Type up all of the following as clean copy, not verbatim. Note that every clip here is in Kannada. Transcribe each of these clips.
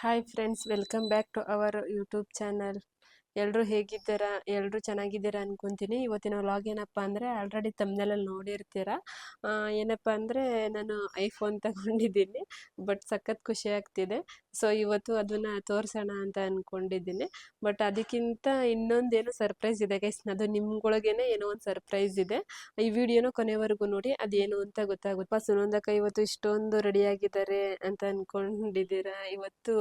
Hi friends, welcome back to our YouTube channel. ಎಲ್ಲರೂ ಹೇಗಿದ್ದೀರಾ? ಎಲ್ಲರೂ ಚೆನ್ನಾಗಿದ್ದೀರಾ ಅನ್ಕೊಂತೀನಿ. ಇವತ್ತಿನ ವ್ಲಾಗ್ ಏನಪ್ಪ ಅಂದರೆ ಆಲ್ರೆಡಿ ತಮ್ಮನೇಲಲ್ಲಿ ನೋಡಿರ್ತೀರಾ. ಏನಪ್ಪ ಅಂದರೆ ನಾನು ಐಫೋನ್ ತಗೊಂಡಿದ್ದೀನಿ. ಬಟ್ ಸಖತ್ ಖುಷಿ ಆಗ್ತಿದೆ. ಸೊ ಇವತ್ತು ಅದನ್ನು ತೋರಿಸೋಣ ಅಂತ ಅಂದ್ಕೊಂಡಿದ್ದೀನಿ. ಬಟ್ ಅದಕ್ಕಿಂತ ಇನ್ನೊಂದೇನು ಸರ್ಪ್ರೈಸ್ ಇದೆ ಗೈಸ್. ಅದು ನಿಮ್ಗೊಳಗೇನೆ ಏನೋ ಒಂದು ಸರ್ಪ್ರೈಸ್ ಇದೆ. ಈ ವಿಡಿಯೋನ ಕೊನೆವರೆಗೂ ನೋಡಿ, ಅದೇನು ಅಂತ ಗೊತ್ತಾಗುತ್ತೆ. ಸುನಂದಕ್ಕ ಇವತ್ತು ಇಷ್ಟೊಂದು ರೆಡಿಯಾಗಿದ್ದಾರೆ ಅಂತ ಅಂದ್ಕೊಂಡಿದ್ದೀರಾ. ಇವತ್ತು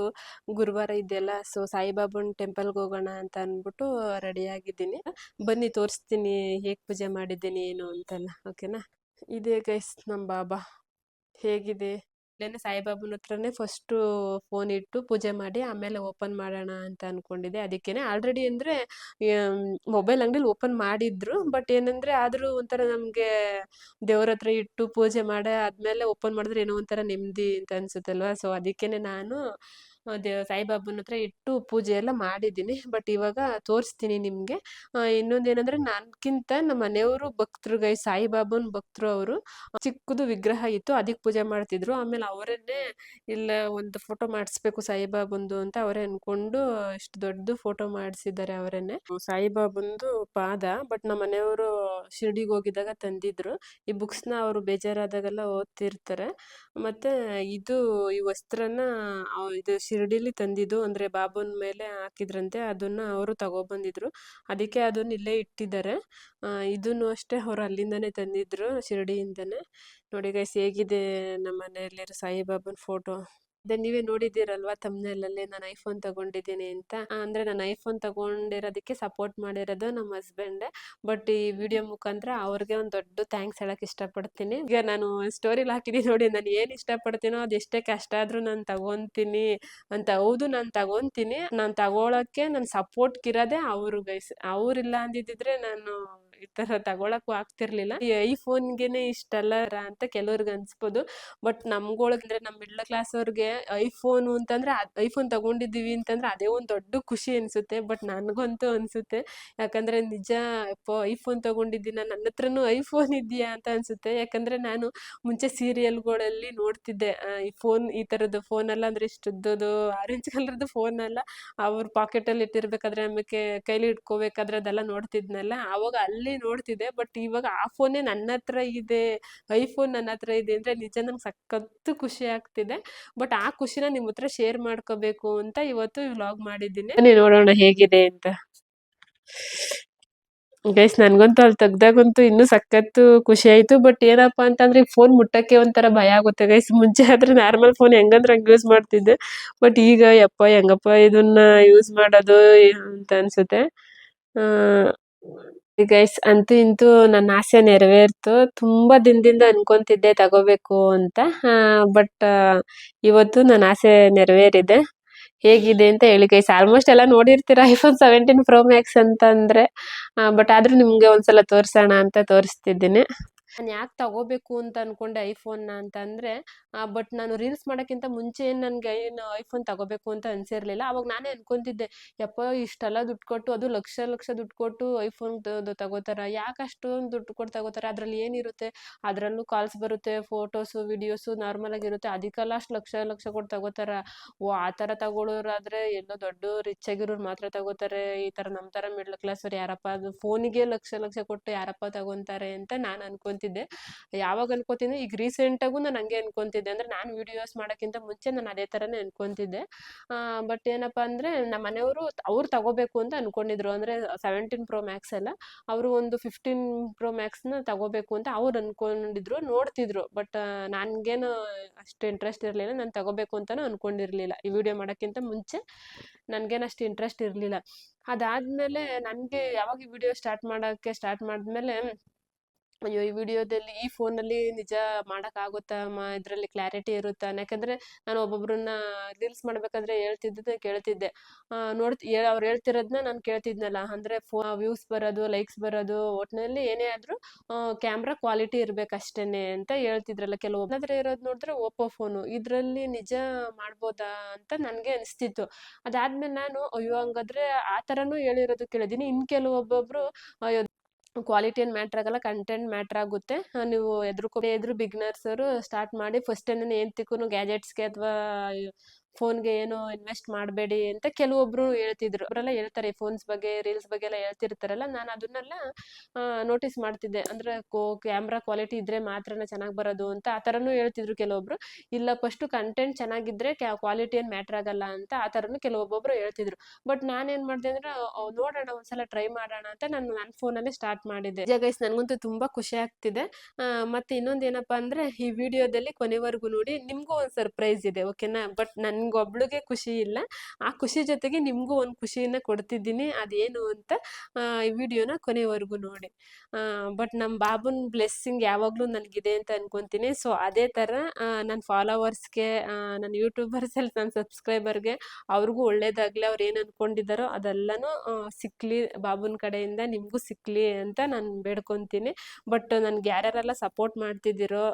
ಗುರುವಾರ ಇದೆಯಲ್ಲ, ಸೊ ಸಾಯಿಬಾಬನ್ ಟೆಂಪಲ್ಗೆ ಹೋಗೋಣ ಅಂತ ಅಂದ್ಬಿಟ್ಟು ರೆಡಿ ಆಗಿದ್ದೀನಿ. ಬನ್ನಿ ತೋರಿಸ್ತೀನಿ ಹೇಗೆ ಪೂಜೆ ಮಾಡಿದ್ದೀನಿ ಏನು ಅಂತೆಲ್ಲ. ಓಕೆನಾ? ಇದೇ ಗೈಸ್ ನಮ್ಮ ಬಾಬಾ ಹೇಗಿದೆ. ಇಲ್ಲೇನೆ ಸಾಯಿಬಾಬನ ಹತ್ರನೇ ಫಸ್ಟು ಫೋನ್ ಇಟ್ಟು ಪೂಜೆ ಮಾಡಿ ಆಮೇಲೆ ಓಪನ್ ಮಾಡೋಣ ಅಂತ ಅಂದ್ಕೊಂಡಿದ್ದೆ. ಅದಕ್ಕೇನೆ ಆಲ್ರೆಡಿ ಅಂದರೆ ಮೊಬೈಲ್ ಅಂಗಡಿಲಿ ಓಪನ್ ಮಾಡಿದ್ರು. ಬಟ್ ಏನಂದರೆ ಆದರೂ ಒಂಥರ ನಮಗೆ ದೇವ್ರ ಹತ್ರ ಇಟ್ಟು ಪೂಜೆ ಮಾಡಿ ಆದಮೇಲೆ ಓಪನ್ ಮಾಡಿದ್ರೆ ಏನೋ ಒಂಥರ ನೆಮ್ಮದಿ ಅಂತ ಅನಿಸುತ್ತಲ್ವ. ಸೊ ಅದಕ್ಕೇನೆ ನಾನು ಸಾಯಿಬಾಬನ ಹತ್ರ ಇಟ್ಟು ಪೂಜೆ ಎಲ್ಲ ಮಾಡಿದ್ದೀನಿ. ಬಟ್ ಇವಾಗ ತೋರಿಸ್ತೀನಿ ನಿಮಗೆ. ಇನ್ನೊಂದೇನೆಂದರೆ ನನಗಿಂತ ನಮ್ಮ ಮನೆಯವರು ಭಕ್ತರು ಗೈಸ್, ಸಾಯಿಬಾಬನ ಭಕ್ತರು. ಅವರು ಚಿಕ್ಕದು ವಿಗ್ರಹ ಇತ್ತು, ಅದಕ್ಕೆ ಪೂಜೆ ಮಾಡ್ತಿದ್ರು. ಆಮೇಲೆ ಅವರನ್ನೇ ಇಲ್ಲ ಒಂದು ಫೋಟೋ ಮಾಡಿಸ್ಬೇಕು ಸಾಯಿಬಾಬಂದು ಅಂತ ಅವರೇ ಅನ್ಕೊಂಡು ಇಷ್ಟು ದೊಡ್ಡದು ಫೋಟೋ ಮಾಡಿಸಿದ್ದಾರೆ ಅವರನ್ನೇ. ಸಾಯಿಬಾಬಂದು ಪಾದ. ಬಟ್ ನಮ್ಮ ಮನೆಯವರು ಶಿರ್ಡಿಗೆ ಹೋಗಿದ್ದಾಗ ತಂದಿದ್ರು. ಈ ಬುಕ್ಸ್ನ ಅವರು ಬೇಜಾರಾದಾಗೆಲ್ಲ ಓದ್ತಿರ್ತಾರೆ. ಮತ್ತೆ ಇದು ಈ ವಸ್ತ್ರನ ಇದು ಶಿರ್ಡಿಲಿ ತಂದಿದ್ದು, ಅಂದ್ರೆ ಬಾಬನ ಮೇಲೆ ಹಾಕಿದ್ರಂತೆ. ಅದನ್ನ ಅವರು ತಗೊಬಂದಿದ್ರು, ಅದಕ್ಕೆ ಅದನ್ನ ಇಲ್ಲೇ ಇಟ್ಟಿದ್ದಾರೆ. ಇದನ್ನು ಅಷ್ಟೇ ಅವ್ರು ಅಲ್ಲಿಂದಾನೆ ತಂದಿದ್ರು, ಶಿರ್ಡಿಯಿಂದಾನೆ. ನೋಡಿ ಗೈಸ್ ಹೇಗಿದೆ ನಮ್ಮ ಮನೆಯಲ್ಲಿರೋ ಸಾಯಿಬಾಬನ ಫೋಟೋ. ಅದೇ ನೀವೇ ನೋಡಿದ್ದೀರಲ್ವಾ ತಮ್ಮನೇಲಲ್ಲಿ ನಾನು ಐಫೋನ್ ತಗೊಂಡಿದ್ದೀನಿ ಅಂತ. ಅಂದ್ರೆ ನಾನು ಐಫೋನ್ ತಗೊಂಡಿರೋದಕ್ಕೆ ಸಪೋರ್ಟ್ ಮಾಡಿರೋದು ನಮ್ಮ ಹಸ್ಬೆಂಡೇ. ಬಟ್ ಈ ವಿಡಿಯೋ ಮುಖಾಂತರ ಅವ್ರಿಗೆ ಒಂದು ದೊಡ್ಡ ಥ್ಯಾಂಕ್ಸ್ ಹೇಳಕ್ ಇಷ್ಟಪಡ್ತೀನಿ. ಈಗ ನಾನು ಸ್ಟೋರಿಲಿ ಹಾಕಿದ್ದೀನಿ ನೋಡಿ, ನಾನು ಏನು ಇಷ್ಟಪಡ್ತೀನೋ ಅದು ಎಷ್ಟೇ ಕಷ್ಟ ಆದ್ರೂ ನಾನು ತಗೊಂತೀನಿ ಅಂತ. ಹೌದು, ನಾನು ತಗೊಂತೀನಿ. ನಾನು ತಗೊಳಕ್ಕೆ ನನ್ನ ಸಪೋರ್ಟ್ಗಿರೋದೇ ಅವರು ಗೈಸ್. ಅವ್ರಿಲ್ಲ ಅಂದಿದ್ರೆ ನಾನು ಈ ತರ ತಗೊಳಕ್ಕೂ ಆಗ್ತಿರ್ಲಿಲ್ಲ. ಈ ಐಫೋನ್ಗೆನೆ ಇಷ್ಟಲ್ಲ ಅಂತ ಕೆಲವ್ರಿಗೆ ಅನ್ಸ್ಬೋದು. ಬಟ್ ನಮ್ಗೊಳಗಂದ್ರೆ ನಮ್ಮ ಮಿಡ್ಲ್ ಕ್ಲಾಸ್ ಅವ್ರಿಗೆ ಐಫೋನ್ ಅಂತಂದ್ರೆ ಐಫೋನ್ ತಗೊಂಡಿದ್ದೀವಿ ಅಂತಂದ್ರೆ ಅದೇ ಒಂದು ದೊಡ್ಡ ಖುಷಿ ಅನ್ಸುತ್ತೆ. ಬಟ್ ನನಗಂತೂ ಅನ್ಸುತ್ತೆ, ಯಾಕಂದ್ರೆ ನಿಜ ಐಫೋನ್ ತಗೊಂಡಿದ್ದೀನ, ನನ್ನ ಹತ್ರನೂ ಐಫೋನ್ ಇದೆಯಾ ಅಂತ ಅನ್ಸುತ್ತೆ. ಯಾಕಂದ್ರೆ ನಾನು ಮುಂಚೆ ಸೀರಿಯಲ್ಗಳಲ್ಲಿ ನೋಡ್ತಿದ್ದೆ, ಈ ಫೋನ್ ಈ ಥರದ್ದು ಫೋನ್ ಅಲ್ಲ, ಅಂದ್ರೆ ಇಷ್ಟದ್ದು ಆರೆಂಜ್ ಕಲರ್ದು ಫೋನ್ ಅಲ್ಲ, ಅವ್ರ ಪಾಕೆಟಲ್ಲಿ ಇಟ್ಟಿರ್ಬೇಕಾದ್ರೆ ಆಮೇಲೆ ಕೈಲಿ ಇಟ್ಕೋಬೇಕಾದ್ರೆ ಅದೆಲ್ಲ ನೋಡ್ತಿದ್ನಲ್ಲ, ಆವಾಗ ಅಲ್ಲಿ ನೋಡ್ತಿದ್ದೆ. ಬಟ್ ಇವಾಗ ಆ ಫೋನೇ ನನ್ನ ಹತ್ರ ಇದೆ, ಐಫೋನ್ ನನ್ನ ಹತ್ರ ಇದೆ ಅಂದ್ರೆ ನಿಜ ನಂಗೆ ಸಖತ್ತು ಖುಷಿ ಆಗ್ತಿದೆ. ಬಟ್ ಆ ಖುಷಿನ ನಿಮ್ಮ ಹತ್ರ ಶೇರ್ ಮಾಡ್ಕೋಬೇಕು ಅಂತ ಇವತ್ತು ವ್ಲಾಗ್ ಮಾಡಿದ್ದೀನಿ. ನೋಡೋಣ ಹೇಗಿದೆ ಅಂತ. ಗೈಸ್ ನನ್ಗಂತೂ ಅಲ್ಲಿ ತೆಗ್ದಾಗಂತೂ ಇನ್ನೂ ಸಖತ್ತು ಖುಷಿ ಆಯ್ತು. ಬಟ್ ಏನಪ್ಪಾ ಅಂತಂದ್ರೆ ಈ ಫೋನ್ ಮುಟ್ಟಕ್ಕೆ ಒಂಥರ ಭಯ ಆಗುತ್ತೆ ಗೈಸ್. ಮುಂಚೆ ಆದ್ರೆ ನಾರ್ಮಲ್ ಫೋನ್ ಹೆಂಗಂದ್ರೆ ಹಂಗೆ ಯೂಸ್ ಮಾಡ್ತಿದ್ದೆ. ಬಟ್ ಈಗ ಹೆಂಗಪ್ಪ ಇದನ್ನ ಯೂಸ್ ಮಾಡೋದು ಅಂತ ಅನ್ಸುತ್ತೆ. ಗೈಸ್ ಅಂತೂ ಇಂತೂ ನನ್ನ ಆಸೆ ನೆರವೇರ್ತು. ತುಂಬಾ ದಿನದಿಂದ ಅನ್ಕೊಂತಿದ್ದೆ ತಗೋಬೇಕು ಅಂತ. ಬಟ್ ಇವತ್ತು ನನ್ನ ಆಸೆ ನೆರವೇರಿದೆ. ಹೇಗಿದೆ ಅಂತ ಹೇಳಿ ಗೈಸ್. ಆಲ್ಮೋಸ್ಟ್ ಎಲ್ಲ ನೋಡಿರ್ತೀರ ಐಫೋನ್ 17 Pro Max ಅಂತಂದ್ರೆ. ಬಟ್ ಆದ್ರೂ ನಿಮ್ಗೆ ಒಂದ್ಸಲ ತೋರ್ಸೋಣ ಅಂತ ತೋರಿಸ್ತಿದ್ದೀನಿ. ನಾನು ಯಾಕೆ ತಗೋಬೇಕು ಅಂತ ಅನ್ಕೊಂಡೆ ಐಫೋನ್ನ ಅಂತಂದ್ರೆ, ಬಟ್ ನಾನು ರೀಲ್ಸ್ ಮಾಡೋಕ್ಕಿಂತ ಮುಂಚೆ ಏನು ನನಗೆ ಐಫೋನ್ ತಗೋಬೇಕು ಅಂತ ಅನ್ಸಿರ್ಲಿಲ್ಲ. ಅವಾಗ ನಾನೇ ಅನ್ಕೊಂತಿದ್ದೆ, ಯಪ್ಪ ಇಷ್ಟೆಲ್ಲ ದುಡ್ಡು ಕೊಟ್ಟು, ಅದು ಲಕ್ಷ ಲಕ್ಷ ದುಡ್ಡು ಕೊಟ್ಟು ಐಫೋನ್ ತಗೋತಾರ, ಯಾಕೆ ಅಷ್ಟೊಂದು ದುಡ್ಡು ಕೊಟ್ಟು ತಗೋತಾರೆ, ಅದ್ರಲ್ಲಿ ಏನಿರುತ್ತೆ, ಅದರಲ್ಲೂ ಕಾಲ್ಸ್ ಬರುತ್ತೆ, ಫೋಟೋಸು ವಿಡಿಯೋಸು ನಾರ್ಮಲ್ ಆಗಿರುತ್ತೆ, ಅದಕ್ಕೆಲ್ಲ ಅಷ್ಟು ಲಕ್ಷ ಲಕ್ಷ ಕೊಟ್ಟು ತಗೋತಾರ. ಓ ಆ ಥರ ತಗೊಳ್ಳೋರಾದ್ರೆ ಎಲ್ಲೋ ದೊಡ್ಡ ರಿಚ್ ಆಗಿರೋರು ಮಾತ್ರ ತಗೋತಾರೆ. ಈ ಥರ ನಮ್ಮ ಥರ ಮಿಡ್ಲ್ ಕ್ಲಾಸ್ ಅವ್ರು ಯಾರಪ್ಪ ಅದು ಫೋನಿಗೆ ಲಕ್ಷ ಲಕ್ಷ ಕೊಟ್ಟು ಯಾರಪ್ಪ ತಗೊಂತಾರೆ ಅಂತ ನಾನು ಅನ್ಕೊಂತಿದ್ದೆ. ಯಾವಾಗ ಅನ್ಕೋತೀನಿ, ಈಗ ರೀಸೆಂಟಾಗೂ ನಾನು ಹಂಗೆ ಅನ್ಕೊಂತಿದ್ದೆ. ಅಂದ್ರೆ ನಾನು ವಿಡಿಯೋಸ್ ಮಾಡೋಕ್ಕಿಂತ ಮುಂಚೆ ನಾನು ಅದೇ ಥರನೇ ಅನ್ಕೊಂತಿದ್ದೆ. ಬಟ್ ಏನಪ್ಪ ಅಂದರೆ ನಮ್ಮ ಮನೆಯವರು ಅವ್ರು ತಗೋಬೇಕು ಅಂತ ಅನ್ಕೊಂಡಿದ್ರು. ಅಂದರೆ 17 Pro Max ಅಲ್ಲ, ಅವರು ಒಂದು 15 Pro Maxನ ತಗೋಬೇಕು ಅಂತ ಅವ್ರು ಅನ್ಕೊಂಡಿದ್ರು, ನೋಡ್ತಿದ್ರು. ಬಟ್ ನನಗೇನು ಅಷ್ಟು ಇಂಟ್ರೆಸ್ಟ್ ಇರಲಿಲ್ಲ, ನಾನು ತಗೋಬೇಕು ಅಂತಲೂ ಅನ್ಕೊಂಡಿರಲಿಲ್ಲ. ಈ ವಿಡಿಯೋ ಮಾಡೋಕ್ಕಿಂತ ಮುಂಚೆ ನನಗೇನು ಅಷ್ಟು ಇಂಟ್ರೆಸ್ಟ್ ಇರಲಿಲ್ಲ. ಅದಾದಮೇಲೆ ನನಗೆ ಯಾವಾಗ ಈ ವಿಡಿಯೋ ಸ್ಟಾರ್ಟ್ ಮಾಡಿದ್ಮೇಲೆ, ಅಯ್ಯೋ ಈ ವಿಡಿಯೋದಲ್ಲಿ ಈ ಫೋನಲ್ಲಿ ನಿಜ ಮಾಡೋಕ್ಕಾಗುತ್ತಾ, ಇದರಲ್ಲಿ ಕ್ಲಾರಿಟಿ ಇರುತ್ತಾ. ಯಾಕಂದರೆ ನಾನು ಒಬ್ಬೊಬ್ರನ್ನ ರೀಲ್ಸ್ ಮಾಡಬೇಕಾದ್ರೆ ಕೇಳ್ತಿದ್ದೆ. ಅವ್ರು ಹೇಳ್ತಿರೋದನ್ನ ನಾನು ಕೇಳ್ತಿದ್ನಲ್ಲ. ಅಂದರೆ ವ್ಯೂಸ್ ಬರೋದು, ಲೈಕ್ಸ್ ಬರೋದು, ಒಟ್ಟಿನಲ್ಲಿ ಏನೇ ಆದರೂ ಕ್ಯಾಮ್ರಾ ಕ್ವಾಲಿಟಿ ಇರಬೇಕಷ್ಟೇನೆ ಅಂತ ಹೇಳ್ತಿದ್ರಲ್ಲ ಕೆಲವೊಬ್ಬರು. ಆದರೆ ಇರೋದು ನೋಡಿದ್ರೆ ಓಪೋ ಫೋನು, ಇದರಲ್ಲಿ ನಿಜ ಮಾಡ್ಬೋದಾ ಅಂತ ನನಗೆ ಅನಿಸ್ತಿತ್ತು. ಅದಾದ್ಮೇಲೆ ನಾನು ಅಯ್ಯೋ ಹಂಗಾದ್ರೆ ಆ ಥರನೂ ಹೇಳಿರೋದು ಕೇಳಿದ್ದೀನಿ. ಇನ್ನು ಕೆಲವೊಬ್ಬೊಬ್ರು ಕ್ವಾಲಿಟಿ ಏನು ಮ್ಯಾಟ್ರ್ ಆಗಲ್ಲ, ಕಂಟೆಂಟ್ ಮ್ಯಾಟ್ರ್ ಆಗುತ್ತೆ, ನೀವು ಎದ್ರು ಬಿಗ್ನರ್ಸರು ಸ್ಟಾರ್ಟ್ ಮಾಡಿ ಫಸ್ಟ್ ಏನು ತಿಕ್ಕೂ ಗ್ಯಾಜೆಟ್ಸ್ಗೆ ಅಥವಾ ಫೋನ್ಗೆ ಏನು ಇನ್ವೆಸ್ಟ್ ಮಾಡಬೇಡಿ ಅಂತ ಕೆಲವೊಬ್ರು ಹೇಳ್ತಿದ್ರು. ಅವರೆಲ್ಲ ಹೇಳ್ತಾರೆ ಫೋನ್ಸ್ ಬಗ್ಗೆ ರೀಲ್ಸ್ ಬಗ್ಗೆ ಎಲ್ಲ ಹೇಳ್ತಿರ್ತಾರಲ್ಲ, ನಾನು ಅದನ್ನೆಲ್ಲ ನೋಟಿಸ್ ಮಾಡ್ತಿದ್ದೆ. ಅಂದ್ರೆ ಕ್ಯಾಮ್ರಾ ಕ್ವಾಲಿಟಿ ಇದ್ರೆ ಮಾತ್ರನೇ ಚೆನ್ನಾಗಿ ಬರೋದು ಅಂತ ಆ ಥರನೂ ಹೇಳ್ತಿದ್ರು ಕೆಲವೊಬ್ರು. ಇಲ್ಲ ಫಸ್ಟು ಕಂಟೆಂಟ್ ಚೆನ್ನಾಗಿದ್ರೆ ಕ್ವಾಲಿಟಿ ಏನು ಮ್ಯಾಟ್ರ್ ಆಗಲ್ಲ ಅಂತ ಆ ಥರನೂ ಕೆಲವೊಬ್ಬೊಬ್ರು ಹೇಳ್ತಿದ್ರು. ಬಟ್ ನಾನೇನು ಮಾಡಿದೆ ಅಂದ್ರೆ ನೋಡೋಣ ಒಂದ್ಸಲ ಟ್ರೈ ಮಾಡೋಣ ಅಂತ ನಾನು ನನ್ನ ಫೋನಲ್ಲಿ ಸ್ಟಾರ್ಟ್ ಮಾಡಿದ್ದೆ. ನಿಜ ಗೈಸ್, ನನಗಂತೂ ತುಂಬಾ ಖುಷಿ ಆಗ್ತಿದೆ. ಮತ್ತೆ ಇನ್ನೊಂದು ಏನಪ್ಪಾ ಅಂದ್ರೆ ಈ ವಿಡಿಯೋದಲ್ಲಿ ಕೊನೆವರೆಗೂ ನೋಡಿ, ನಿಮ್ಗೂ ಒಂದು ಸರ್ಪ್ರೈಸ್ ಇದೆ, ಓಕೆನಾ? ಬಟ್ ನನ್ಗೊಬ್ಳಿಗೆ ಖುಷಿ ಇಲ್ಲ, ಆ ಖುಷಿ ಜೊತೆಗೆ ನಿಮ್ಗೂ ಒಂದು ಖುಷಿಯನ್ನ ಕೊಡ್ತಿದ್ದೀನಿ. ಅದೇನು ಅಂತ ಈ ವಿಡಿಯೋನ ಕೊನೆವರೆಗೂ ನೋಡಿ. ಬಟ್ ನಮ್ಮ ಬಾಬುನ್ ಬ್ಲೆಸ್ಸಿಂಗ್ ಯಾವಾಗಲೂ ನನಗಿದೆ ಅಂತ ಅನ್ಕೊಂತೀನಿ. ಸೊ ಅದೇ ಥರ ನನ್ನ ಫಾಲೋವರ್ಸ್ಗೆ, ನನ್ನ ಯೂಟ್ಯೂಬರ್ಸಲ್ಲಿ ನನ್ನ ಸಬ್ಸ್ಕ್ರೈಬರ್ಗೆ ಅವ್ರಿಗೂ ಒಳ್ಳೇದಾಗಲಿ, ಅವ್ರು ಏನು ಅಂದ್ಕೊಂಡಿದ್ದಾರೋ ಅದೆಲ್ಲನೂ ಸಿಕ್ಕಲಿ ಬಾಬುನ ಕಡೆಯಿಂದ, ನಿಮಗೂ ಸಿಕ್ಕಲಿ ಅಂತ ನಾನು ಬೇಡ್ಕೊತೀನಿ. ಬಟ್ ನನಗೆ ಯಾರ್ಯಾರೆಲ್ಲ ಸಪೋರ್ಟ್ ಮಾಡ್ತಿದ್ದೀರೋ,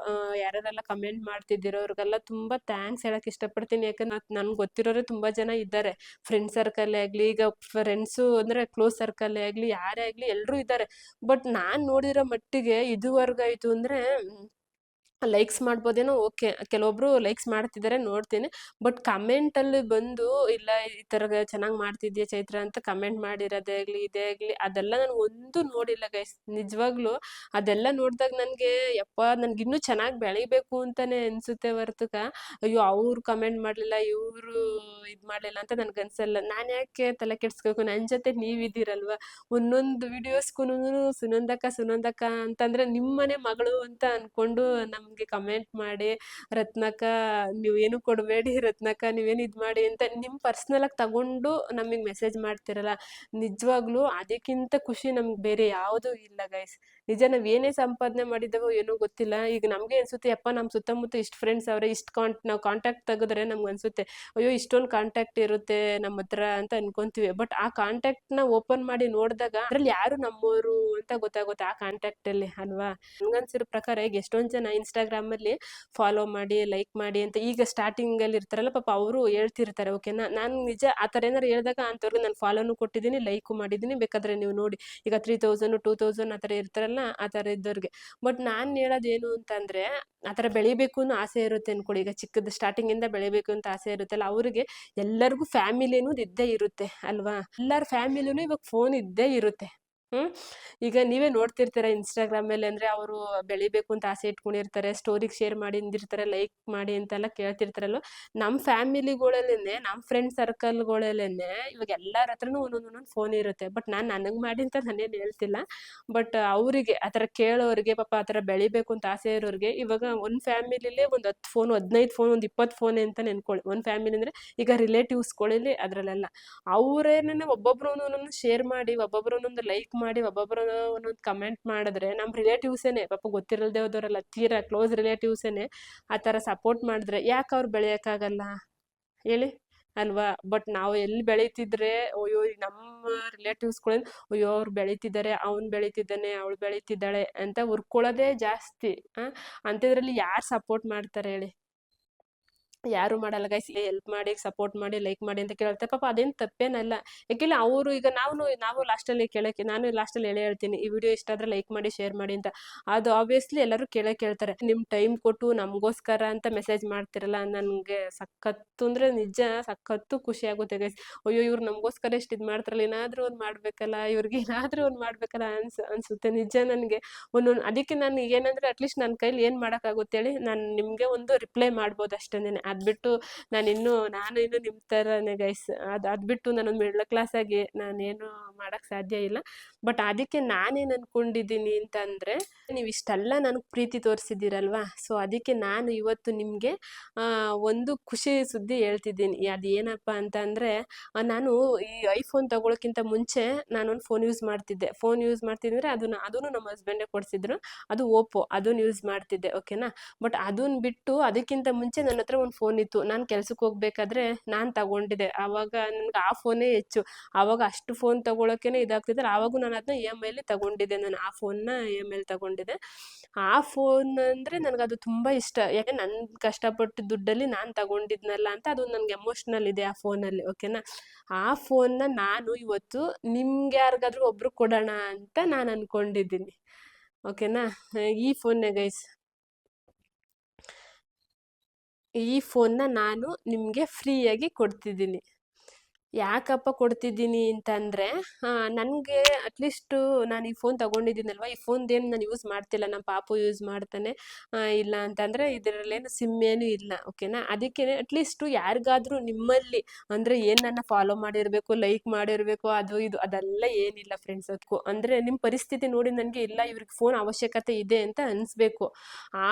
ಯಾರ್ಯಾರೆಲ್ಲ ಕಮೆಂಟ್ ಮಾಡ್ತಿದ್ದೀರೋ ಅವ್ರಿಗೆಲ್ಲ ತುಂಬ ಥ್ಯಾಂಕ್ಸ್ ಹೇಳಕ್ಕೆ ಇಷ್ಟಪಡ್ತೀನಿ. ಯಾಕಂದ್ರೆ ನನ್ಗೆ ಗೊತ್ತಿರೋರೇ ತುಂಬ ಜನ ಇದ್ದಾರೆ, ಫ್ರೆಂಡ್ ಸರ್ಕಲ್ಲೇ ಆಗಲಿ, ಈಗ ಫ್ರೆಂಡ್ಸು ಅಂದರೆ ಕ್ಲೋಸ್ ಸರ್ಕಲ್ಲೇ ಆಗಲಿ, ಯಾರೇ ಆಗಲಿ ಎಲ್ಲರೂ ಇದ್ದಾರೆ. ಬಟ್ ನಾನು ನೋಡಿರೋ ಮಟ್ಟಿಗೆ ಇದುವರೆಗಾಯಿತು ಅಂದರೆ ಲೈಕ್ಸ್ ಮಾಡ್ಬೋದೇನೋ, ಓಕೆ, ಕೆಲವೊಬ್ರು ಲೈಕ್ಸ್ ಮಾಡ್ತಿದ್ದಾರೆ ನೋಡ್ತೀನಿ. ಬಟ್ ಕಮೆಂಟಲ್ಲಿ ಬಂದು ಇಲ್ಲ ಈ ಥರ ಚೆನ್ನಾಗಿ ಮಾಡ್ತಿದ್ಯಾ ಚೈತ್ರ ಅಂತ ಕಮೆಂಟ್ ಮಾಡಿರೋದೇ ಆಗಲಿ, ಇದೇ ಆಗಲಿ, ಅದೆಲ್ಲ ನಾನು ಒಂದು ನೋಡಿಲ್ಲ ಗೈಸ್, ನಿಜವಾಗ್ಲೂ. ಅದೆಲ್ಲ ನೋಡಿದಾಗ ನನಗೆ ಯಪ್ಪ, ನನಗೆ ಇನ್ನೂ ಚೆನ್ನಾಗಿ ಬೆಳಿಬೇಕು ಅಂತಲೇ ಅನಿಸುತ್ತೆ ಹೊರತುಕ ಅಯ್ಯೋ ಅವ್ರು ಕಮೆಂಟ್ ಮಾಡಲಿಲ್ಲ, ಇವರು ಇದು ಮಾಡಲಿಲ್ಲ ಅಂತ ನನಗೆ ಅನ್ಸಲ್ಲ. ನಾನು ಯಾಕೆ ತಲೆ ಕೆಡ್ಸ್ಬೇಕು, ನನ್ನ ಜೊತೆ ನೀವಿದ್ದೀರಲ್ವ. ಒಂದೊಂದು ವಿಡಿಯೋಸ್ಗೂ ಸುನಂದಕ್ಕ ಅಂತಂದರೆ ನಿಮ್ಮನೆ ಮಗಳು ಅಂತ ಅಂದ್ಕೊಂಡು ನಮಗೆ ಕಮೆಂಟ್ ಮಾಡಿ, ರತ್ನಕ್ಕ ನೀವೇನು ಕೊಡಬೇಡಿ, ರತ್ನಕ್ಕ ನೀವೇನು ಇದು ಮಾಡಿ ಅಂತ ನಿಮ್ಮ ಪರ್ಸ್ನಲಾಗಿ ತಗೊಂಡು ನಮಗೆ ಮೆಸೇಜ್ ಮಾಡ್ತಿರಲ್ಲ, ನಿಜವಾಗ್ಲೂ ಅದಕ್ಕಿಂತ ಖುಷಿ ನಮ್ಗೆ ಬೇರೆ ಯಾವುದೂ ಇಲ್ಲ ಗೈಸ್. ನಿಜ, ನಾವು ಏನೇ ಸಂಪಾದನೆ ಮಾಡಿದ್ದೇವೋ ಏನೋ ಗೊತ್ತಿಲ್ಲ. ಈಗ ನಮಗೆ ಅನಿಸುತ್ತೆ, ಯಪ್ಪ ನಮ್ಮ ಸುತ್ತಮುತ್ತ ಇಷ್ಟು ಫ್ರೆಂಡ್ಸ್ ಅವರೇ, ಇಷ್ಟು ನಾವು ಕಾಂಟ್ಯಾಕ್ಟ್ ತೆಗೆದ್ರೆ ನಮ್ಗೆ ಅನಿಸುತ್ತೆ ಅಯ್ಯೋ ಇಷ್ಟೊಂದು ಕಾಂಟ್ಯಾಕ್ಟ್ ಇರುತ್ತೆ ನಮ್ಮ ಹತ್ರ ಅಂತ ಅನ್ಕೊಂತೀವಿ. ಬಟ್ ಆ ಕಾಂಟ್ಯಾಕ್ಟ್ನ ಓಪನ್ ಮಾಡಿ ನೋಡಿದಾಗ ಅದ್ರಲ್ಲಿ ಯಾರು ನಮ್ಮವರು ಅಂತ ಗೊತ್ತಾಗುತ್ತೆ ಆ ಕಾಂಟ್ಯಾಕ್ಟಲ್ಲಿ, ಅಲ್ವಾ? ನನ್ಗನ್ಸಿರೋ ಪ್ರಕಾರ ಈಗ ಎಷ್ಟೊಂದು ಜನ ಇನ್ಸ್ಟಾಗ್ರಾಮಲ್ಲಿ ಫಾಲೋ ಮಾಡಿ, ಲೈಕ್ ಮಾಡಿ ಅಂತ ಈಗ ಸ್ಟಾರ್ಟಿಂಗಲ್ಲಿ ಇರ್ತಾರಲ್ಲ, ಪಾಪ ಅವರು ಹೇಳ್ತಿರ್ತಾರೆ, ಓಕೆನಾ? ನಾನು ನಿಜ ಆ ಥರ ಏನಾರು ಹೇಳಿದಾಗ ಅಂಥವ್ರಿಗೆ ನಾನು ಫಾಲೋನು ಕೊಟ್ಟಿದ್ದೀನಿ, ಲೈಕು ಮಾಡಿದ್ದೀನಿ, ಬೇಕಾದರೆ ನೀವು ನೋಡಿ. ಈಗ 3000 2000 ಆ ಥರ ಇರ್ತಾರಲ್ಲ, ಆ ಥರ ಇದ್ದವ್ರಿಗೆ. ಬಟ್ ನಾನು ಹೇಳೋದೇನು ಅಂತಂದರೆ, ಆ ಥರ ಬೆಳಿಬೇಕು ಅನ್ನೋ ಆಸೆ ಇರುತ್ತೆ ಅನ್ಕೊಳ್ಳಿ. ಈಗ ಚಿಕ್ಕದು ಸ್ಟಾರ್ಟಿಂಗಿಂದ ಬೆಳಿಬೇಕು ಅಂತ ಆಸೆ ಇರುತ್ತಲ್ಲ, ಅವರಿಗೆ ಎಲ್ಲರಿಗೂ ಫ್ಯಾಮಿಲಿ ಅನ್ನೋದು ಇದ್ದೇ ಇರುತ್ತೆ, ಅಲ್ವಾ? ಎಲ್ಲರ ಫ್ಯಾಮಿಲಿನೂ ಇವಾಗ ಫೋನ್ ಇದ್ದೇ ಇರುತ್ತೆ. ಈಗ ನೀವೇ ನೋಡ್ತಿರ್ತೀರ ಇನ್ಸ್ಟಾಗ್ರಾಮಲ್ಲಿ, ಅಂದರೆ ಅವರು ಬೆಳಿಬೇಕು ಅಂತ ಆಸೆ ಇಟ್ಕೊಂಡಿರ್ತಾರೆ, ಸ್ಟೋರಿಗೆ ಶೇರ್ ಮಾಡಿ ಅಂದಿರ್ತಾರೆ, ಲೈಕ್ ಮಾಡಿ ಅಂತೆಲ್ಲ ಕೇಳ್ತಿರ್ತಾರಲ್ವ. ನಮ್ಮ ಫ್ಯಾಮಿಲಿಗಳಲ್ಲೇ, ನಮ್ಮ ಫ್ರೆಂಡ್ ಸರ್ಕಲ್ಗಳಲ್ಲೇ ಇವಾಗ ಎಲ್ಲರ ಹತ್ರನೂ ಒಂದೊಂದು ಫೋನ್ ಇರುತ್ತೆ. ಬಟ್ ನಾನು ನನಗೆ ಮಾಡಿ ಅಂತ ನಾನೇನು ಹೇಳ್ತಿಲ್ಲ. ಬಟ್ ಅವರಿಗೆ ಆ ಥರ ಕೇಳೋರಿಗೆ, ಪಾಪ ಆ ಥರ ಬೆಳಿಬೇಕು ಅಂತ ಆಸೆ ಇರೋರಿಗೆ, ಇವಾಗ ಒಂದು ಫ್ಯಾಮಿಲಿಲೇ ಒಂದು 10 ಫೋನು, 15 ಫೋನ್, ಒಂದು 20 ಫೋನ್ ಅಂತ ನೆನ್ಕೊಳ್ಳಿ. ಒಂದು ಫ್ಯಾಮಿಲಿ ಅಂದರೆ ಈಗ ರಿಲೇಟಿವ್ಸ್ಗಳಲ್ಲಿ ಅದರಲ್ಲೆಲ್ಲ ಅವರೇನೇ ಒಬ್ಬೊಬ್ರು ಒಂದೊಂದು ಶೇರ್ ಮಾಡಿ, ಒಬ್ಬೊಬ್ರು ಒಂದೊಂದು ಲೈಕ್ ಮಾಡಿ, ಒಬ್ಬೊಬ್ರು ಒಂದೊಂದು ಕಮೆಂಟ್ ಮಾಡಿದ್ರೆ, ನಮ್ಮ ರಿಲೇಟಿವ್ಸೇನೆ, ಪಾಪ ಗೊತ್ತಿರಲ್ದೇ ಹೋದವರೆಲ್ಲ, ತೀರಾ ಕ್ಲೋಸ್ ರಿಲೇಟಿವ್ಸೇನೆ ಆ ಥರ ಸಪೋರ್ಟ್ ಮಾಡಿದ್ರೆ ಯಾಕೆ ಅವ್ರು ಬೆಳೆಯೋಕ್ಕಾಗಲ್ಲ ಹೇಳಿ, ಅಲ್ವಾ? ಬಟ್ ನಾವು ಎಲ್ಲಿ ಬೆಳೀತಿದ್ರೆ ಅಯ್ಯೋ ನಮ್ಮ ರಿಲೇಟಿವ್ಸ್ಗಳಲ್ಲಿ ಅಯ್ಯೋ ಅವ್ರು ಬೆಳೀತಿದ್ದಾರೆ, ಅವ್ನು ಬೆಳೀತಿದ್ದಾನೆ, ಅವಳು ಬೆಳೀತಿದ್ದಾಳೆ ಅಂತ ಹುರ್ಕೊಳ್ಳೋದೇ ಜಾಸ್ತಿ. ಅಂಥದ್ರಲ್ಲಿ ಯಾರು ಸಪೋರ್ಟ್ ಮಾಡ್ತಾರೆ ಹೇಳಿ? ಯಾರು ಮಾಡಲ್ಲ ಗೈಸ್. ಹೆಲ್ಪ್ ಮಾಡಿ, ಸಪೋರ್ಟ್ ಮಾಡಿ, ಲೈಕ್ ಮಾಡಿ ಅಂತ ಕೇಳ್ತಾರೆ. ಪಾಪ ಅದೇನು ತಪ್ಪೇನಲ್ಲ. ಯಾಕೆಲ್ಲ ಅವರು ಈಗ ನಾವು ಲಾಸ್ಟಲ್ಲಿ ಕೇಳೋಕ್ಕೆ, ನಾನು ಲಾಸ್ಟಲ್ಲಿ ಹೇಳ್ತೀನಿ, ಈ ವಿಡಿಯೋ ಇಷ್ಟ ಆದರೆ ಲೈಕ್ ಮಾಡಿ, ಶೇರ್ ಮಾಡಿ ಅಂತ. ಅದು ಆಬ್ವಿಯಸ್ಲಿ ಎಲ್ಲರೂ ಕೇಳ್ತಾರೆ. ನಿಮ್ಮ ಟೈಮ್ ಕೊಟ್ಟು ನಮಗೋಸ್ಕರ ಅಂತ ಮೆಸೇಜ್ ಮಾಡ್ತಿರಲ್ಲ, ನನಗೆ ಸಖತ್ತು ಅಂದರೆ ನಿಜ ಸಖತ್ತು ಖುಷಿ ಆಗುತ್ತೆ ಗೈಸ್. ಅಯ್ಯೋ ಇವ್ರು ನಮಗೋಸ್ಕರ ಎಷ್ಟು ಇದು ಮಾಡ್ತಾರಲ್ಲ, ಏನಾದರೂ ಒಂದು ಮಾಡಬೇಕಲ್ಲ, ಇವ್ರಿಗೆ ಏನಾದರೂ ಒಂದು ಮಾಡಬೇಕಲ್ಲ ಅನಿಸುತ್ತೆ ನಿಜ ನನಗೆ. ಒಂದೊಂದು ಅದಕ್ಕೆ ನಾನು ಏನಂದರೆ ಅಟ್ಲೀಸ್ಟ್ ನನ್ನ ಕೈಲಿ ಏನು ಮಾಡೋಕ್ಕಾಗುತ್ತೆ ಹೇಳಿ, ನಾನು ನಿಮಗೆ ಒಂದು ರಿಪ್ಲೈ ಮಾಡ್ಬೋದು ಅಷ್ಟೇನೆ. ಅದು ಬಿಟ್ಟು ನಾನು ಇನ್ನೂ ನಿಮ್ಮ ಥರನೇ ಗೈಸ್. ಅದು ಬಿಟ್ಟು ನಾನೊಂದು ಮಿಡ್ಲ್ ಕ್ಲಾಸಾಗಿ ನಾನೇನು ಮಾಡೋಕ್ಕೆ ಸಾಧ್ಯ ಇಲ್ಲ. ಬಟ್ ಅದಕ್ಕೆ ನಾನೇನು ಅಂದ್ಕೊಂಡಿದ್ದೀನಿ ಅಂತಂದರೆ, ನೀವು ಇಷ್ಟೆಲ್ಲ ನನಗೆ ಪ್ರೀತಿ ತೋರಿಸಿದ್ದೀರಲ್ವಾ, ಸೊ ಅದಕ್ಕೆ ನಾನು ಇವತ್ತು ನಿಮಗೆ ಒಂದು ಖುಷಿ ಸುದ್ದಿ ಹೇಳ್ತಿದ್ದೀನಿ. ಅದೇನಪ್ಪ ಅಂತಂದರೆ, ನಾನು ಈ ಐಫೋನ್ ತೊಗೊಳಕ್ಕಿಂತ ಮುಂಚೆ ನಾನೊಂದು ಫೋನ್ ಯೂಸ್ ಮಾಡ್ತಿದ್ದೆ. ಅದನ್ನು ನಮ್ಮ ಹಸ್ಬೆಂಡೇ ಕೊಡಿಸಿದ್ರು. ಅದು ಓಪೋ, ಅದನ್ನು ಯೂಸ್ ಮಾಡ್ತಿದ್ದೆ, ಓಕೆನಾ? ಬಟ್ ಅದನ್ನು ಬಿಟ್ಟು ಅದಕ್ಕಿಂತ ಮುಂಚೆ ನನ್ನ ಹತ್ರ ಒಂದು ಫೋನ್ ಇತ್ತು. ನಾನು ಕೆಲ್ಸಕ್ಕೆ ಹೋಗ್ಬೇಕಾದ್ರೆ ನಾನು ತಗೊಂಡಿದ್ದೆ. ಆವಾಗ ನನಗೆ ಆ ಫೋನೇ ಹೆಚ್ಚು. ಆವಾಗ ಅಷ್ಟು ಫೋನ್ ತೊಗೊಳಕ್ಕೇ ಇದಾಗ್ತಿದ್ರೆ, ಆವಾಗೂ ನಾನು ಅದನ್ನ EMIಲಿ ತಗೊಂಡಿದ್ದೆ. ನಾನು ಆ ಫೋನ್ನ EMIಲಿ ತಗೊಂಡಿದ್ದೆ. ಆ ಫೋನ್ ಅಂದರೆ ನನಗದು ತುಂಬ ಇಷ್ಟ. ಯಾಕೆ ನನ್ನ ಕಷ್ಟಪಟ್ಟು ದುಡ್ಡಲ್ಲಿ ನಾನು ತಗೊಂಡಿದ್ನಲ್ಲ ಅಂತ ಅದು ನನಗೆ ಎಮೋಷ್ನಲ್ ಇದೆ ಆ ಫೋನಲ್ಲಿ, ಓಕೆನಾ? ಆ ಫೋನ್ನ ನಾನು ಇವತ್ತು ನಿಮ್ಗೆ ಯಾರಿಗಾದ್ರೂ ಒಬ್ರು ಕೊಡೋಣ ಅಂತ ನಾನು ಅಂದ್ಕೊಂಡಿದ್ದೀನಿ, ಓಕೆನಾ? ಈ ಫೋನ್ನೇ ಗೈಸ್. ಈ ಫೋನ್ನ ನಾನು ನಿಮಗೆ ಫ್ರೀಯಾಗಿ ಕೊಡ್ತಿದ್ದೀನಿ. ಯಾಕಪ್ಪ ಕೊಡ್ತಿದ್ದೀನಿ ಅಂತಂದರೆ, ನನಗೆ ಅಟ್ಲೀಸ್ಟು ನಾನು ಈ ಫೋನ್ ತೊಗೊಂಡಿದ್ದೀನಲ್ವ, ಈ ಫೋನ್ದೇನು ನಾನು ಯೂಸ್ ಮಾಡ್ತಿಲ್ಲ, ನಮ್ಮ ಪಾಪು ಯೂಸ್ ಮಾಡ್ತಾನೆ. ಇಲ್ಲ ಅಂತಂದರೆ ಇದರಲ್ಲೇನು ಸಿಮ್ ಏನೂ ಇಲ್ಲ, ಓಕೆನಾ. ಅದಕ್ಕೆ ಅಟ್ಲೀಸ್ಟು ಯಾರಿಗಾದ್ರೂ ನಿಮ್ಮಲ್ಲಿ ಅಂದರೆ ಏನು ನನ್ನ ಫಾಲೋ ಮಾಡಿರಬೇಕು, ಲೈಕ್ ಮಾಡಿರಬೇಕು, ಅದು ಇದು ಅದೆಲ್ಲ ಏನಿಲ್ಲ ಫ್ರೆಂಡ್ಸ್. ಅದಕ್ಕೂ ಅಂದರೆ ನಿಮ್ಮ ಪರಿಸ್ಥಿತಿ ನೋಡಿ ನನಗೆ ಇಲ್ಲ ಇವ್ರಿಗೆ ಫೋನ್ ಅವಶ್ಯಕತೆ ಇದೆ ಅಂತ ಅನಿಸ್ಬೇಕು.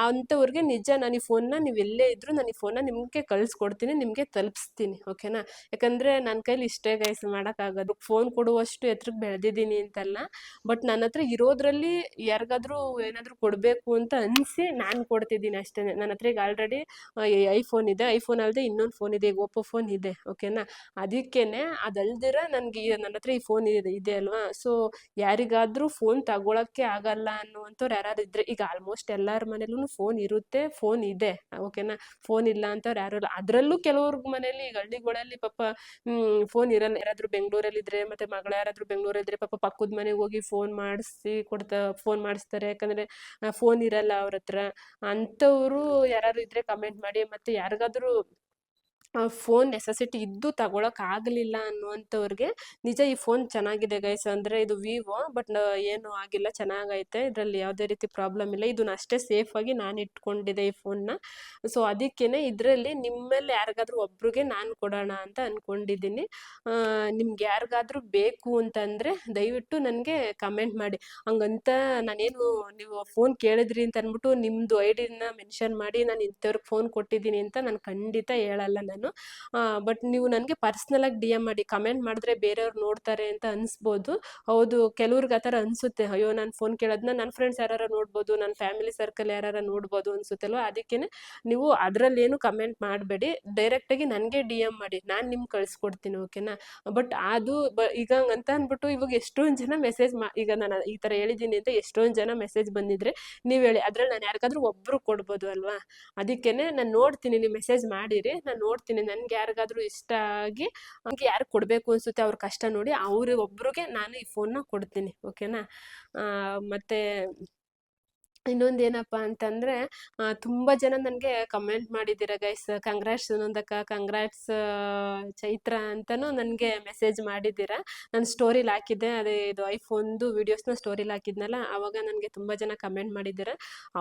ಅಂಥವ್ರಿಗೆ ನಿಜ ನಾನು ಈ ಫೋನ್ನ ನೀವು ಎಲ್ಲೇ ಇದ್ದರೂ ನಾನು ಈ ಫೋನ್ನ ನಿಮಗೆ ಕಳಿಸ್ಕೊಡ್ತೀನಿ, ನಿಮಗೆ ತಲುಪಿಸ್ತೀನಿ, ಓಕೆನಾ. ಯಾಕಂದರೆ ನನ್ನ ಕೈಲಿ ಇಷ್ಟೇ ಗೈಸ್ ಮಾಡೋಕ್ಕಾಗೋದು. ಫೋನ್ ಕೊಡುವಷ್ಟು ಎತ್ರಕ್ಕೆ ಬೆಳೆದಿದ್ದೀನಿ ಅಂತಲ್ಲ, ಬಟ್ ನನ್ನ ಹತ್ರ ಇರೋದ್ರಲ್ಲಿ ಯಾರಿಗಾದ್ರೂ ಏನಾದರೂ ಕೊಡಬೇಕು ಅಂತ ಅನಿಸಿ ನಾನು ಕೊಡ್ತಿದ್ದೀನಿ ಅಷ್ಟೇ. ನನ್ನ ಹತ್ರ ಈಗ ಆಲ್ರೆಡಿ ಐಫೋನ್ ಇದೆ, ಐಫೋನ್ ಅಲ್ಲದೆ ಇನ್ನೊಂದು ಫೋನ್ ಇದೆ, ಈಗ ಒಪ್ಪೋ ಫೋನ್ ಇದೆ, ಓಕೆನಾ. ಅದಕ್ಕೇ ಅದಲ್ದಿರ ನನಗೆ ನನ್ನ ಹತ್ರ ಈ ಫೋನ್ ಇದೆ ಅಲ್ವಾ, ಸೊ ಯಾರಿಗಾದ್ರೂ ಫೋನ್ ತಗೊಳಕ್ಕೆ ಆಗಲ್ಲ ಅನ್ನುವಂಥವ್ರು ಯಾರಾದ್ರು ಇದ್ರೆ, ಈಗ ಆಲ್ಮೋಸ್ಟ್ ಎಲ್ಲರ ಮನೇಲೂ ಫೋನ್ ಇರುತ್ತೆ, ಫೋನ್ ಇದೆ, ಓಕೆನಾ. ಫೋನ್ ಇಲ್ಲ ಅಂತವ್ರು ಯಾರು ಇಲ್ಲ. ಅದರಲ್ಲೂ ಕೆಲವ್ರ ಮನೇಲಿ ಈಗ ಹಳ್ಳಿಗಳಲ್ಲಿ ಪಾಪ ಫೋನ್ ಇರಲ್ಲ. ಯಾರಾದ್ರೂ ಬೆಂಗಳೂರಲ್ಲಿದ್ರೆ ಮತ್ತೆ ಮಗಳು ಯಾರಾದ್ರೂ ಬೆಂಗಳೂರಲ್ಲಿದ್ರೆ ಪಾಪ ಪಕ್ಕದ ಮನೆಗೆ ಹೋಗಿ ಫೋನ್ ಫೋನ್ ಮಾಡಿಸ್ತಾರೆ, ಯಾಕಂದ್ರೆ ಫೋನ್ ಇರಲ್ಲ ಅವ್ರ ಹತ್ರ. ಅಂಥವ್ರು ಯಾರಾದ್ರು ಇದ್ರೆ ಕಮೆಂಟ್ ಮಾಡಿ. ಮತ್ತೆ ಯಾರಿಗಾದ್ರೂ ಫೋನ್ ನೆಸೆಸಿಟಿ ಇದ್ದು ತಗೊಳಕ್ಕಾಗಲಿಲ್ಲ ಅನ್ನುವಂಥವ್ರಿಗೆ ನಿಜ ಈ ಫೋನ್ ಚೆನ್ನಾಗಿದೆ ಗೈಸ್. ಅಂದರೆ ಇದು ವಿವೋ, ಬಟ್ ಏನೂ ಆಗಿಲ್ಲ, ಚೆನ್ನಾಗೈತೆ, ಇದರಲ್ಲಿ ಯಾವುದೇ ರೀತಿ ಪ್ರಾಬ್ಲಮ್ ಇಲ್ಲ. ಇದನ್ನ ಅಷ್ಟೇ ಸೇಫಾಗಿ ನಾನು ಇಟ್ಕೊಂಡಿದ್ದೆ ಈ ಫೋನ್ನ. ಸೊ ಅದಕ್ಕೇ ಇದರಲ್ಲಿ ನಿಮ್ಮಲ್ಲಿ ಯಾರಿಗಾದ್ರೂ ಒಬ್ರಿಗೆ ನಾನು ಕೊಡೋಣ ಅಂತ ಅಂದ್ಕೊಂಡಿದ್ದೀನಿ. ನಿಮ್ಗೆ ಯಾರಿಗಾದ್ರೂ ಬೇಕು ಅಂತಂದರೆ ದಯವಿಟ್ಟು ನನಗೆ ಕಮೆಂಟ್ ಮಾಡಿ. ಹಂಗಂತ ನಾನೇನು ನೀವು ಫೋನ್ ಕೇಳಿದ್ರಿ ಅಂತ ಅಂದ್ಬಿಟ್ಟು ನಿಮ್ಮದು ಐ ಡಿನ ಮೆನ್ಷನ್ ಮಾಡಿ ನಾನು ಇಂಥವ್ರಿಗೆ ಫೋನ್ ಕೊಟ್ಟಿದ್ದೀನಿ ಅಂತ ನಾನು ಖಂಡಿತ ಹೇಳಲ್ಲ ನಾನು. ಬಟ್ ನೀವು ನನಗೆ ಪರ್ಸ್ನಲಾಗಿ ಡಿ ಎಮ್ ಮಾಡಿ. ಕಮೆಂಟ್ ಮಾಡಿದ್ರೆ ಬೇರೆಯವ್ರು ನೋಡ್ತಾರೆ ಅಂತ ಅನಿಸ್ಬೋದು, ಹೌದು ಕೆಲವ್ರಿಗೆ ಆ ಥರ ಅನಿಸುತ್ತೆ, ಅಯ್ಯೋ ನಾನು ಫೋನ್ ಕೇಳೋದನ್ನ ನನ್ನ ಫ್ರೆಂಡ್ಸ್ ಯಾರು ನೋಡ್ಬೋದು, ನನ್ನ ಫ್ಯಾಮಿಲಿ ಸರ್ಕಲ್ ಯಾರು ನೋಡ್ಬೋದು ಅನಿಸುತ್ತಲ್ವ. ಅದಕ್ಕೇ ನೀವು ಅದರಲ್ಲೇನು ಕಮೆಂಟ್ ಮಾಡಬೇಡಿ, ಡೈರೆಕ್ಟಾಗಿ ನನಗೆ ಡಿ ಎಮ್ ಮಾಡಿ, ನಾನು ನಿಮ್ಗೆ ಕಳಿಸ್ಕೊಡ್ತೀನಿ, ಓಕೆನಾ. ಬಟ್ ಅದು ಈಗ ಅಂತ ಅಂದ್ಬಿಟ್ಟು ಇವಾಗ ಎಷ್ಟೊಂದು ಜನ ಮೆಸೇಜ್ ಈಗ ನಾನು ಈ ಥರ ಹೇಳಿದ್ದೀನಿ ಅಂತ ಎಷ್ಟೊಂದು ಜನ ಮೆಸೇಜ್ ಬಂದಿದ್ರೆ ನೀವು ಹೇಳಿ, ಅದ್ರಲ್ಲಿ ನಾನು ಯಾರಿಗಾದ್ರೂ ಒಬ್ಬರು ಕೊಡ್ಬೋದು ಅಲ್ವಾ. ಅದಕ್ಕೇ ನಾನು ನೋಡ್ತೀನಿ, ನೀವು ಮೆಸೇಜ್ ಮಾಡಿರಿ, ನಾನು ನೋಡ್ತೀನಿ. ನನಗೆ ಯಾರಿಗಾದ್ರೂ ಇಷ್ಟ ಆಗಿ ಹಂಗೆ ಯಾರು ಕೊಡಬೇಕು ಅನಿಸುತ್ತೆ ಅವ್ರ ಕಷ್ಟ ನೋಡಿ ಅವ್ರು ಒಬ್ರಿಗೆ ನಾನು ಈ ಫೋನ್ನ ಕೊಡ್ತೀನಿ, ಓಕೆನಾ. ಮತ್ತು ಇನ್ನೊಂದು ಏನಪ್ಪ ಅಂತಂದರೆ, ತುಂಬ ಜನ ನನಗೆ ಕಮೆಂಟ್ ಮಾಡಿದ್ದೀರ ಗೈಸ್, ಕಂಗ್ರಾಟ್ಸ್ ಸುನಂದಕ್ಕ, ಕಂಗ್ರಾಟ್ಸ್ ಚೈತ್ರ ಅಂತಲೂ ನನಗೆ ಮೆಸೇಜ್ ಮಾಡಿದ್ದೀರ. ನಾನು ಸ್ಟೋರಿಲಿ ಹಾಕಿದ್ದೆ, ಅದೇ ಇದು ಐಫೋನ್ದು ವೀಡಿಯೋಸ್ನ ಸ್ಟೋರಿಲಿ ಹಾಕಿದ್ನಲ್ಲ, ಆವಾಗ ನನಗೆ ತುಂಬ ಜನ ಕಮೆಂಟ್ ಮಾಡಿದ್ದೀರ.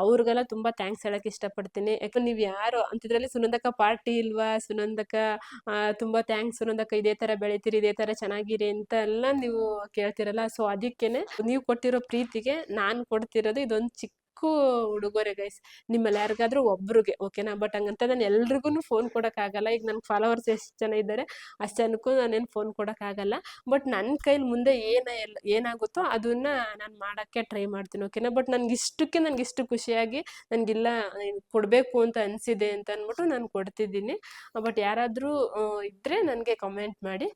ಅವ್ರಿಗೆಲ್ಲ ತುಂಬ ಥ್ಯಾಂಕ್ಸ್ ಹೇಳೋಕ್ಕೆ ಇಷ್ಟಪಡ್ತೀನಿ. ಯಾಕಂದ್ರೆ ನೀವು ಯಾರು ಅಂತಿದ್ರಲ್ಲಿ ಸುನಂದಕ್ಕ ಪಾರ್ಟಿ ಇಲ್ವಾ, ಸುನಂದಕ್ಕ ತುಂಬ ಥ್ಯಾಂಕ್ಸ್ ಸುನಂದಕ್ಕ, ಇದೇ ಥರ ಬೆಳಿತೀರಿ, ಇದೇ ಥರ ಚೆನ್ನಾಗಿರಿ ಅಂತ ಎಲ್ಲ ನೀವು ಕೇಳ್ತಿರಲ್ಲ. ಸೊ ಅದಕ್ಕೇ ನೀವು ಕೊಟ್ಟಿರೋ ಪ್ರೀತಿಗೆ ನಾನು ಕೊಡ್ತಿರೋದು ಇದೊಂದು ಚಿಕ್ಕ ಉಡುಗೊರೆ ಗೈಸ್, ನಿಮ್ಮಲ್ಲಿ ಯಾರಿಗಾದ್ರೂ ಒಬ್ರಿಗೆ, ಓಕೆನಾ. ಬಟ್ ಹಂಗಂತ ನಾನು ಎಲ್ರಿಗೂ ಫೋನ್ ಕೊಡೋಕ್ಕಾಗಲ್ಲ. ಈಗ ನನ್ನ ಫಾಲೋವರ್ಸ್ ಎಷ್ಟು ಜನ ಇದ್ದಾರೆ ಅಷ್ಟು ಜನಕ್ಕೂ ನಾನೇನು ಫೋನ್ ಕೊಡೋಕ್ಕಾಗಲ್ಲ. ಬಟ್ ನನ್ನ ಕೈಲಿ ಮುಂದೆ ಏನಾಗುತ್ತೋ ಅದನ್ನು ನಾನು ಮಾಡೋಕ್ಕೆ ಟ್ರೈ ಮಾಡ್ತೀನಿ, ಓಕೆನಾ. ಬಟ್ ನನಗಿಷ್ಟು ಖುಷಿಯಾಗಿ ನನಗಿಲ್ಲ ಕೊಡಬೇಕು ಅಂತ ಅನಿಸಿದೆ ಅಂತ ಅಂದ್ಬಿಟ್ಟು ನಾನು ಕೊಡ್ತಿದ್ದೀನಿ. ಬಟ್ ಯಾರಾದರೂ ಇದ್ದರೆ ನನಗೆ ಕಮೆಂಟ್ ಮಾಡಿ.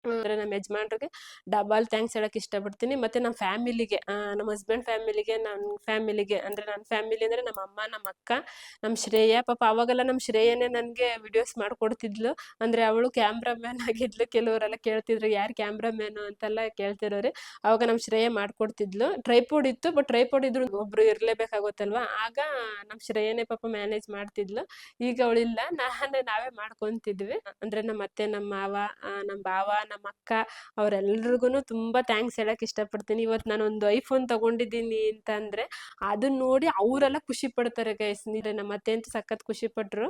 ಅಂದರೆ ನಮ್ಮ ಯಜಮಾನ್ರಿಗೆ ಡಬಲ್ ಥ್ಯಾಂಕ್ಸ್ ಹೇಳೋಕ್ಕೆ ಇಷ್ಟಪಡ್ತೀನಿ. ಮತ್ತು ನಮ್ಮ ಫ್ಯಾಮಿಲಿಗೆ, ನಮ್ಮ ಹಸ್ಬೆಂಡ್ ಫ್ಯಾಮಿಲಿಗೆ, ನನ್ನ ಫ್ಯಾಮಿಲಿಗೆ, ಅಂದರೆ ನನ್ನ ಫ್ಯಾಮಿಲಿ ಅಂದರೆ ನಮ್ಮ ಅಮ್ಮ, ನಮ್ಮ ಅಕ್ಕ, ನಮ್ಮ ಶ್ರೇಯ. ಪಾಪ ಅವಾಗೆಲ್ಲ ನಮ್ಮ ಶ್ರೇಯನೇ ನನಗೆ ವಿಡಿಯೋಸ್ ಮಾಡಿಕೊಡ್ತಿದ್ಲು. ಅಂದರೆ ಅವಳು ಕ್ಯಾಮ್ರಾಮ್ಯಾನ್ ಆಗಿದ್ಲು. ಕೆಲವರೆಲ್ಲ ಕೇಳ್ತಿದ್ರು ಯಾರು ಕ್ಯಾಮ್ರಾಮ್ಯಾನು ಅಂತೆಲ್ಲ ಕೇಳ್ತಿರೋರು. ಆವಾಗ ನಮ್ಮ ಶ್ರೇಯ ಮಾಡಿಕೊಡ್ತಿದ್ಲು. ಟ್ರೈಪೋಡ್ ಇತ್ತು, ಬಟ್ ಟ್ರೈಪೋಡ್ ಇದ್ರು ಒಬ್ಬರು ಇರಲೇಬೇಕಾಗುತ್ತಲ್ವ. ಆಗ ನಮ್ಮ ಶ್ರೇಯನೇ ಪಾಪ ಮ್ಯಾನೇಜ್ ಮಾಡ್ತಿದ್ಲು. ಈಗ ಅವಳಿಲ್ಲ, ನಾವೇ ಮಾಡ್ಕೊತಿದ್ವಿ. ಅಂದರೆ ನಮ್ಮ ಅತ್ತೆ, ನಮ್ಮ ಮಾವ, ನಮ್ಮ ಭಾವ, ನಮ್ಮ ಅಕ್ಕ, ಅವರೆಲ್ರಿಗೂ ತುಂಬ ಥ್ಯಾಂಕ್ಸ್ ಹೇಳೋಕ್ಕೆ ಇಷ್ಟಪಡ್ತೀನಿ. ಇವತ್ತು ನಾನೊಂದು ಐಫೋನ್ ತೊಗೊಂಡಿದ್ದೀನಿ ಅಂತಂದರೆ ಅದನ್ನ ನೋಡಿ ಅವರೆಲ್ಲ ಖುಷಿ ಪಡ್ತಾರೆ ಗೈಸ್. ನಮ್ಮ ಅತ್ತೆ ಅಂತೂ ಸಖತ್ ಖುಷಿಪಟ್ಟರು.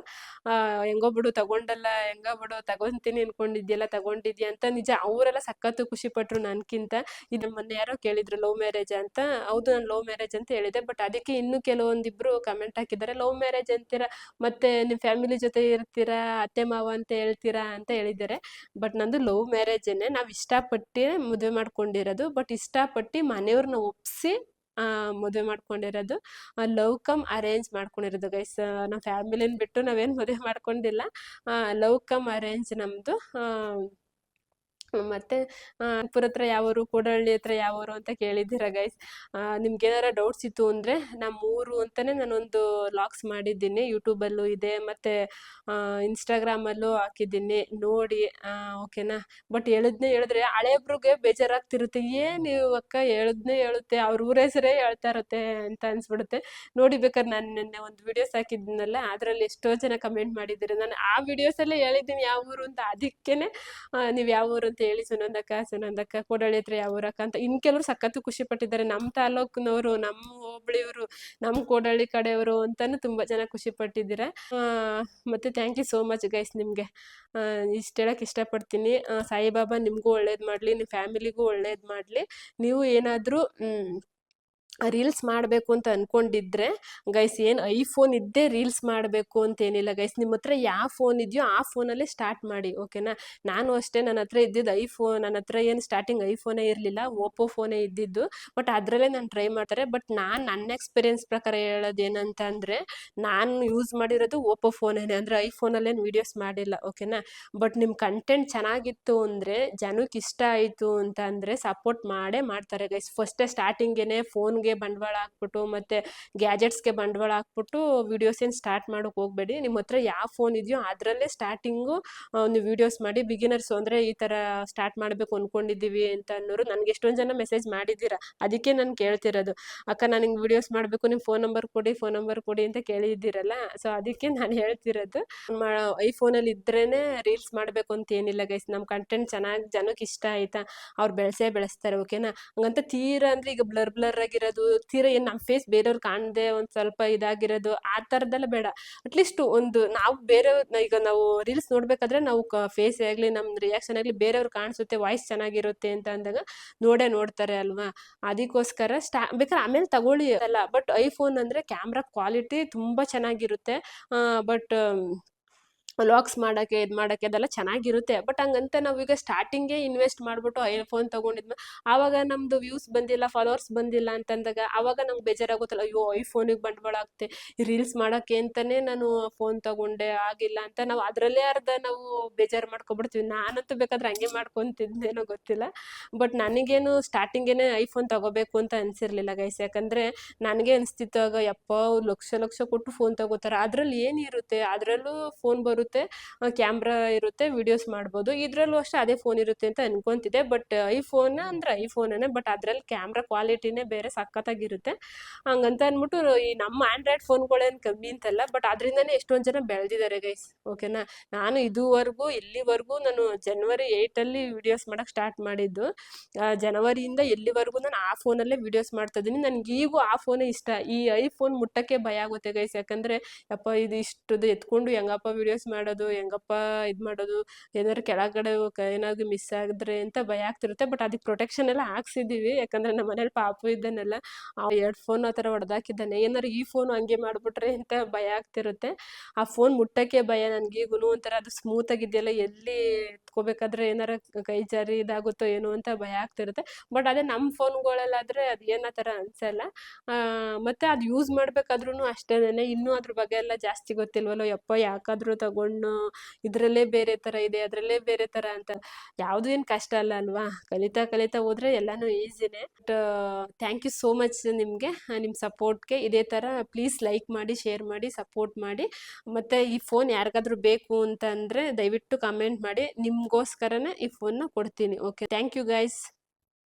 ಹೆಂಗೋ ಬಿಡು ತಗೊಂಡಲ್ಲ, ಹೆಂಗೋ ಬಿಡು ತಗೊತೀನಿ ಅನ್ಕೊಂಡಿದ್ಯಲ್ಲ, ತಗೊಂಡಿದ್ಯಾ ಅಂತ. ನಿಜ ಅವರೆಲ್ಲ ಸಖತ್ತು ಖುಷಿಪಟ್ಟರು ನನಗಿಂತ. ಇದು ಮೊನ್ನೆ ಯಾರೋ ಕೇಳಿದ್ರು ಲವ್ ಮ್ಯಾರೇಜ್ ಅಂತ. ಹೌದು, ನಾನು ಲವ್ ಮ್ಯಾರೇಜ್ ಅಂತ ಹೇಳಿದೆ. ಬಟ್ ಅದಕ್ಕೆ ಇನ್ನೂ ಕೆಲವೊಂದಿಬ್ಬರು ಕಮೆಂಟ್ ಹಾಕಿದ್ದಾರೆ, ಲವ್ ಮ್ಯಾರೇಜ್ ಅಂತೀರಾ ಮತ್ತೆ ನಿಮ್ಮ ಫ್ಯಾಮಿಲಿ ಜೊತೆ ಇರ್ತೀರಾ, ಅತ್ತೆ ಮಾವ ಅಂತ ಹೇಳ್ತೀರಾ ಅಂತ ಹೇಳಿದ್ದಾರೆ. ಬಟ್ ನಂದು ಲವ್ ಮ್ಯಾರೇಜೇನೆ. ನಾವು ಇಷ್ಟಪಟ್ಟು ಮದುವೆ ಮಾಡ್ಕೊಂಡಿರೋದು. ಬಟ್ ಇಷ್ಟಪಟ್ಟು ಮನೆಯವ್ರನ್ನ ಒಪ್ಪಿಸಿ ಮದುವೆ ಮಾಡ್ಕೊಂಡಿರೋದು. ಲವ್ ಕಮ್ ಅರೇಂಜ್ ಮಾಡ್ಕೊಂಡಿರೋದು ಗೈಸ್. ನಮ್ಮ ಫ್ಯಾಮಿಲಿನ ಬಿಟ್ಟು ನಾವೇನು ಮದುವೆ ಮಾಡ್ಕೊಂಡಿಲ್ಲ. ಲವ್ ಕಮ್ ಅರೇಂಜ್ ನಮ್ಮದು. ಮತ್ತೆ ಪುರ ಹತ್ರ ಯಾವೂರು, ಕೂಡಹಳ್ಳಿ ಹತ್ರ ಯಾವೂರು ಅಂತ ಕೇಳಿದ್ದೀರಾ ಗೈಸ್. ನಿಮ್ಗೇನಾರ ಡೌಟ್ಸ್ ಇತ್ತು ಅಂದರೆ ನಮ್ಮೂರು ಅಂತಲೇ ನಾನೊಂದು ಲಾಗ್ಸ್ ಮಾಡಿದ್ದೀನಿ, ಯೂಟ್ಯೂಬಲ್ಲೂ ಇದೆ ಮತ್ತು ಇನ್ಸ್ಟಾಗ್ರಾಮಲ್ಲೂ ಹಾಕಿದ್ದೀನಿ ನೋಡಿ. ಓಕೆನಾ. ಬಟ್ ಹೇಳಿದ್ರೆ ಹಳೇಬ್ರಿಗೆ ಬೇಜಾರಾಗ್ತಿರುತ್ತೆ, ಏನು ನೀವು ಅಕ್ಕ ಹೇಳಿದ್ನೇ ಹೇಳುತ್ತೆ, ಅವ್ರ ಊರ ಹೆಸರೇ ಹೇಳ್ತಾ ಇರುತ್ತೆ ಅಂತ ಅನ್ಸ್ಬಿಡುತ್ತೆ. ನೋಡಿ ಬೇಕಾದ್ರೆ ನಾನು ನಿನ್ನೆ ಒಂದು ವಿಡಿಯೋಸ್ ಹಾಕಿದ್ನಲ್ಲ, ಅದರಲ್ಲಿ ಎಷ್ಟೋ ಜನ ಕಮೆಂಟ್ ಮಾಡಿದ್ದೀರಿ. ನಾನು ಆ ವಿಡಿಯೋಸಲ್ಲೇ ಹೇಳಿದ್ದೀನಿ ಯಾವ ಊರು ಅಂತ, ಅದಕ್ಕೇನೆ ನೀವು ಯಾವ ಊರು ಅಂತ ಹೇಳಿ ಸುನಂದಕ್ಕ ಕೂಡಳ್ಳಿ ಹತ್ರ ಯಾವ ಊರಕ್ಕ ಅಂತ. ಇನ್ನು ಕೆಲವರು ಸಖತ್ತು ಖುಷಿ ಪಟ್ಟಿದ್ದಾರೆ, ನಮ್ಮ ತಾಲೂಕಿನವರು, ನಮ್ಮ ಹೋಬಳಿಯವರು, ನಮ್ಮ ಕೂಡಳ್ಳಿ ಕಡೆಯವರು ಅಂತಾನು ತುಂಬ ಜನ ಖುಷಿ ಪಟ್ಟಿದ್ದೀರಾ. ಮತ್ತು thank you so much guys ನಿಮಗೆ. ಇಷ್ಟು ಹೇಳಕ್ಕೆ ಇಷ್ಟಪಡ್ತೀನಿ. ಸಾಯಿಬಾಬಾ ನಿಮಗೂ ಒಳ್ಳೇದು ಮಾಡಲಿ, ನಿಮ್ಮ ಫ್ಯಾಮಿಲಿಗೂ ಒಳ್ಳೇದು ಮಾಡಲಿ. ನೀವು ಏನಾದರೂ ರೀಲ್ಸ್ ಮಾಡಬೇಕು ಅಂತ ಅಂದ್ಕೊಂಡಿದ್ರೆ ಗೈಸ್, ಏನು ಐಫೋನ್ ಇದ್ದೇ ರೀಲ್ಸ್ ಮಾಡಬೇಕು ಅಂತೇನಿಲ್ಲ ಗೈಸ್. ನಿಮ್ಮ ಹತ್ರ ಯಾವ ಫೋನ್ ಇದೆಯೋ ಆ ಫೋನಲ್ಲೇ ಸ್ಟಾರ್ಟ್ ಮಾಡಿ, ಓಕೆನಾ. ನಾನು ಅಷ್ಟೇ, ನನ್ನ ಹತ್ರ ಇದ್ದಿದ್ದು ಐಫೋನ್, ನನ್ನ ಹತ್ರ ಏನು ಸ್ಟಾರ್ಟಿಂಗ್ ಐಫೋನೇ ಇರಲಿಲ್ಲ, ಓಪೋ ಫೋನೇ ಇದ್ದಿದ್ದು. ಬಟ್ ಅದರಲ್ಲೇ ನಾನು ಟ್ರೈ ಮಾಡ್ತಾರೆ. ಬಟ್ ನನ್ನ ಎಕ್ಸ್ಪೀರಿಯನ್ಸ್ ಪ್ರಕಾರ ಹೇಳೋದೇನಂತ ಅಂದರೆ, ನಾನು ಯೂಸ್ ಮಾಡಿರೋದು ಓಪೋ ಫೋನೇನೆ, ಅಂದರೆ ಐಫೋನಲ್ಲೇನು ವೀಡಿಯೋಸ್ ಮಾಡಿಲ್ಲ, ಓಕೆನಾ. ಬಟ್ ನಿಮ್ಮ ಕಂಟೆಂಟ್ ಚೆನ್ನಾಗಿತ್ತು ಅಂದರೆ, ಜನಕ್ಕೆ ಇಷ್ಟ ಆಯಿತು ಅಂತ ಅಂದರೆ ಸಪೋರ್ಟ್ ಮಾಡೇ ಮಾಡ್ತಾರೆ ಗೈಸ್. ಫಸ್ಟೇ ಸ್ಟಾರ್ಟಿಂಗೇನೆ ಫೋನ್ಗೆ ಬಂಡವಾಳ ಹಾಕ್ಬಿಟ್ಟು ಮತ್ತು ಗ್ಯಾಜೆಟ್ಸ್ಗೆ ಬಂಡವಾಳ ಹಾಕ್ಬಿಟ್ಟು ವಿಡಿಯೋಸ್ ಏನು ಸ್ಟಾರ್ಟ್ ಮಾಡೋಕೆ ಹೋಗಬೇಡಿ. ನಿಮ್ಮ ಹತ್ರ ಯಾವ ಫೋನ್ ಇದೆಯೋ ಅದರಲ್ಲೇ ಸ್ಟಾರ್ಟಿಂಗು ನೀವು ವಿಡಿಯೋಸ್ ಮಾಡಿ. ಬಿಗಿನರ್ಸು ಅಂದರೆ ಈ ಥರ ಸ್ಟಾರ್ಟ್ ಮಾಡಬೇಕು ಅಂದ್ಕೊಂಡಿದ್ದೀವಿ ಅಂತ ಅನ್ನೋರು ನನಗೆ ಎಷ್ಟೊಂದು ಜನ ಮೆಸೇಜ್ ಮಾಡಿದ್ದೀರಾ, ಅದಕ್ಕೆ ನಾನು ಕೇಳ್ತಿರೋದು, ಅಕ್ಕ ನಾನು ಹಿಂಗೆ ವಿಡಿಯೋಸ್ ಮಾಡಬೇಕು, ನಿಮ್ಮ ಫೋನ್ ನಂಬರ್ ಕೊಡಿ ಅಂತ ಕೇಳಿದ್ದೀರಲ್ಲ. ಸೊ ಅದಕ್ಕೆ ನಾನು ಹೇಳ್ತಿರೋದು, ಐಫೋನಲ್ಲಿ ಇದ್ರೇ ರೀಲ್ಸ್ ಮಾಡಬೇಕು ಅಂತ ಏನಿಲ್ಲ ಗೈಸ್. ನಮ್ಮ ಕಂಟೆಂಟ್ ಚೆನ್ನಾಗಿ ಜನಕ್ಕೆ ಇಷ್ಟ ಆಯಿತಾ, ಅವ್ರು ಬೆಳೆಸ್ತಾರೆ, ಓಕೆನಾ. ಹಂಗಂತ ತೀರಾ ಅಂದರೆ ಈಗ ಬ್ಲರ್ ಆಗಿರೋದು, ತೀರಾ ಏನು ನಮ್ಮ ಫೇಸ್ ಬೇರೆಯವ್ರು ಕಾಣದೆ ಒಂದು ಸ್ವಲ್ಪ ಇದಾಗಿರೋದು, ಆ ಥರದ್ದೆಲ್ಲ ಬೇಡ. ಅಟ್ಲೀಸ್ಟ್ ಒಂದು ನಾವು ಈಗ ನಾವು ರೀಲ್ಸ್ ನೋಡಬೇಕಾದ್ರೆ ನಾವು ಫೇಸ್ ಆಗಲಿ, ನಮ್ಮ ರಿಯಾಕ್ಷನ್ ಆಗಲಿ ಬೇರೆಯವ್ರು ಕಾಣಿಸುತ್ತೆ, ವಾಯ್ಸ್ ಚೆನ್ನಾಗಿರುತ್ತೆ ಅಂತ ಅಂದಾಗ ನೋಡ್ತಾರೆ ಅಲ್ವಾ. ಅದಕ್ಕೋಸ್ಕರ ಬೇಕಾದ್ರೆ ಆಮೇಲೆ ತಗೊಳ್ಳಿ ಅಲ್ಲ. ಬಟ್ ಐಫೋನ್ ಅಂದರೆ ಕ್ಯಾಮ್ರಾ ಕ್ವಾಲಿಟಿ ತುಂಬ ಚೆನ್ನಾಗಿರುತ್ತೆ. ಬಟ್ ವ್ಲಾಗ್ಸ್ ಮಾಡೋಕ್ಕೆ ಅದೆಲ್ಲ ಚೆನ್ನಾಗಿರುತ್ತೆ. ಬಟ್ ಹಂಗಂತ ನಾವೀಗ ಸ್ಟಾರ್ಟಿಂಗೇ ಇನ್ವೆಸ್ಟ್ ಮಾಡಿಬಿಟ್ಟು ಐಫೋನ್ ತೊಗೊಂಡಿದ್ಮೇಲೆ ಆವಾಗ ನಮ್ಮದು ವ್ಯೂಸ್ ಬಂದಿಲ್ಲ, ಫಾಲೋವರ್ಸ್ ಬಂದಿಲ್ಲ ಅಂತಂದಾಗ ಆವಾಗ ನಮ್ಗೆ ಬೇಜಾರಾಗುತ್ತಲ್ಲ, ಅಯ್ಯೋ ಐಫೋನಿಗೆ ಬಂಡವಾಳ ಆಗ್ತೆ, ರೀಲ್ಸ್ ಮಾಡೋಕ್ಕೆ ಅಂತಲೇ ನಾನು ಫೋನ್ ತೊಗೊಂಡೆ, ಆಗಿಲ್ಲ ಅಂತ ನಾವು ಅದರಲ್ಲೇ ನಾವು ಬೇಜಾರು ಮಾಡ್ಕೊಬಿಡ್ತೀವಿ. ನಾನಂತೂ ಬೇಕಾದ್ರೆ ಹಂಗೆ ಮಾಡ್ಕೊತಿದ್ದೇನೋ ಗೊತ್ತಿಲ್ಲ. ಬಟ್ ನನಗೇನು ಸ್ಟಾರ್ಟಿಂಗೇ ಐಫೋನ್ ತೊಗೋಬೇಕು ಅಂತ ಅನಿಸಿರ್ಲಿಲ್ಲ ಗೈಸ್. ಯಾಕಂದರೆ ನನಗೆ ಅನಿಸ್ತಿತ್ತು ಆಗ, ಯಪ್ಪ ಲಕ್ಷ ಕೊಟ್ಟು ಫೋನ್ ತೊಗೋತಾರೆ, ಅದರಲ್ಲಿ ಏನಿರುತ್ತೆ, ಅದರಲ್ಲೂ ಫೋನ್ ಬರುತ್ತೆ, ಕ್ಯಾಮ್ರಾ ಇರುತ್ತೆ, ವಿಡಿಯೋಸ್ ಮಾಡ್ಬೋದು, ಇದರಲ್ಲೂ ಅಷ್ಟೇ ಅದೇ ಫೋನ್ ಇರುತ್ತೆ ಅಂತ ಅನ್ಕೊತಿದ್ದೆ. ಬಟ್ ಐಫೋನ್ ಅಂದರೆ ಐಫೋನೇ, ಬಟ್ ಅದರಲ್ಲಿ ಕ್ಯಾಮ್ರಾ ಕ್ವಾಲಿಟಿನೇ ಬೇರೆ ಸಖತ್ತಾಗಿರುತ್ತೆ. ಹಂಗಂತ ಅಂದ್ಬಿಟ್ಟು ಈ ನಮ್ಮ ಆ್ಯಂಡ್ರಾಯ್ಡ್ ಫೋನ್ಗಳೇನು ಕಮ್ಮಿ ಅಂತಲ್ಲ, ಬಟ್ ಅದರಿಂದನೇ ಎಷ್ಟೊಂದು ಜನ ಬೆಳೆದಿದ್ದಾರೆ ಗೈಸ್, ಓಕೆನಾ. ನಾನು ಇಲ್ಲಿವರೆಗೂ ನಾನು ಜನವರಿ 8 ವಿಡಿಯೋಸ್ ಮಾಡೋಕ್ಕೆ ಸ್ಟಾರ್ಟ್ ಮಾಡಿದ್ದು. ಜನವರಿಯಿಂದ ಎಲ್ಲಿವರೆಗೂ ನಾನು ಆ ಫೋನಲ್ಲೇ ವಿಡಿಯೋಸ್ ಮಾಡ್ತಾ ಇದ್ದೀನಿ. ನನಗೆ ಈಗೂ ಆ ಫೋನೇ ಇಷ್ಟ. ಈ ಐಫೋನ್ ಮುಟ್ಟಕ್ಕೆ ಭಯ ಆಗುತ್ತೆ ಗೈಸ್. ಯಾಕಂದರೆ ಯಪ್ಪ ಇದು ಇಷ್ಟದು ಎತ್ಕೊಂಡು ಹೆಂಗಪ್ಪ ವಿಡಿಯೋಸ್ ಮಾಡೋದು, ಹೆಂಗಪ್ಪ ಇದು ಮಾಡೋದು, ಏನಾದ್ರು ಕೆಳಗಡೆ ಏನಾದರೂ ಮಿಸ್ ಆಗಿದ್ರೆ ಅಂತ ಭಯ ಆಗ್ತಿರುತ್ತೆ. ಬಟ್ ಅದಕ್ಕೆ ಪ್ರೊಟೆಕ್ಷನ್ ಎಲ್ಲ ಹಾಕ್ಸಿದ್ದೀವಿ, ಯಾಕಂದರೆ ನಮ್ಮ ಮನೇಲಿ ಪಾಪು ಇದ್ದಾನೆಲ್ಲ, 2 ಫೋನ್ ಆ ಥರ ಹೊಡೆದಾಕಿದ್ದಾನೆ. ಏನಾರು ಈ ಫೋನು ಹಂಗೆ ಮಾಡಿಬಿಟ್ರೆ ಅಂತ ಭಯ ಆಗ್ತಿರುತ್ತೆ. ಆ ಫೋನ್ ಮುಟ್ಟಕ್ಕೆ ಭಯ ನನಗೀಗೂ. ಒಂಥರ ಅದು ಸ್ಮೂತಾಗಿದೆಯಲ್ಲ, ಎಲ್ಲಿ ಎತ್ಕೋಬೇಕಾದ್ರೆ ಏನಾರ ಕೈ ಜಾರಿ ಇದಾಗುತ್ತೋ ಏನೋ ಅಂತ ಭಯ ಆಗ್ತಿರುತ್ತೆ. ಬಟ್ ಅದೇ ನಮ್ಮ ಫೋನ್ಗಳಲ್ಲಾದರೆ ಅದು ಏನೋ ಥರ ಅನಿಸಲ್ಲ. ಮತ್ತು ಅದು ಯೂಸ್ ಮಾಡಬೇಕಾದ್ರೂ ಅಷ್ಟೇನೆ, ಇನ್ನೂ ಅದ್ರ ಬಗ್ಗೆ ಎಲ್ಲ ಜಾಸ್ತಿ ಗೊತ್ತಿಲ್ವಲ್ಲ, ಯಪ್ಪ ಯಾಕಾದರೂ ತಗೊಂಡು ಇದರಲ್ಲೇ ಬೇರೆ ಥರ ಇದೆ, ಅದರಲ್ಲೇ ಬೇರೆ ಥರ ಅಂತ. ಯಾವುದು ಏನು ಕಷ್ಟ ಅಲ್ವಾ, ಕಲಿತಾ ಹೋದರೆ ಎಲ್ಲನೂ ಈಸಿನೇ. But thank you so much ನಿಮಗೆ, ನಿಮ್ಮ ಸಪೋರ್ಟ್ಗೆ. ಇದೇ ಥರ ಪ್ಲೀಸ್ ಲೈಕ್ ಮಾಡಿ, ಶೇರ್ ಮಾಡಿ, ಸಪೋರ್ಟ್ ಮಾಡಿ. ಮತ್ತು ಈ ಫೋನ್ ಯಾರಿಗಾದ್ರೂ ಬೇಕು ಅಂತ ಅಂದರೆ ದಯವಿಟ್ಟು ಕಮೆಂಟ್ ಮಾಡಿ, ನಿಮಗೋಸ್ಕರನೇ ಈ ಫೋನ್ನ ಕೊಡ್ತೀನಿ, ಓಕೆ. Thank you guys.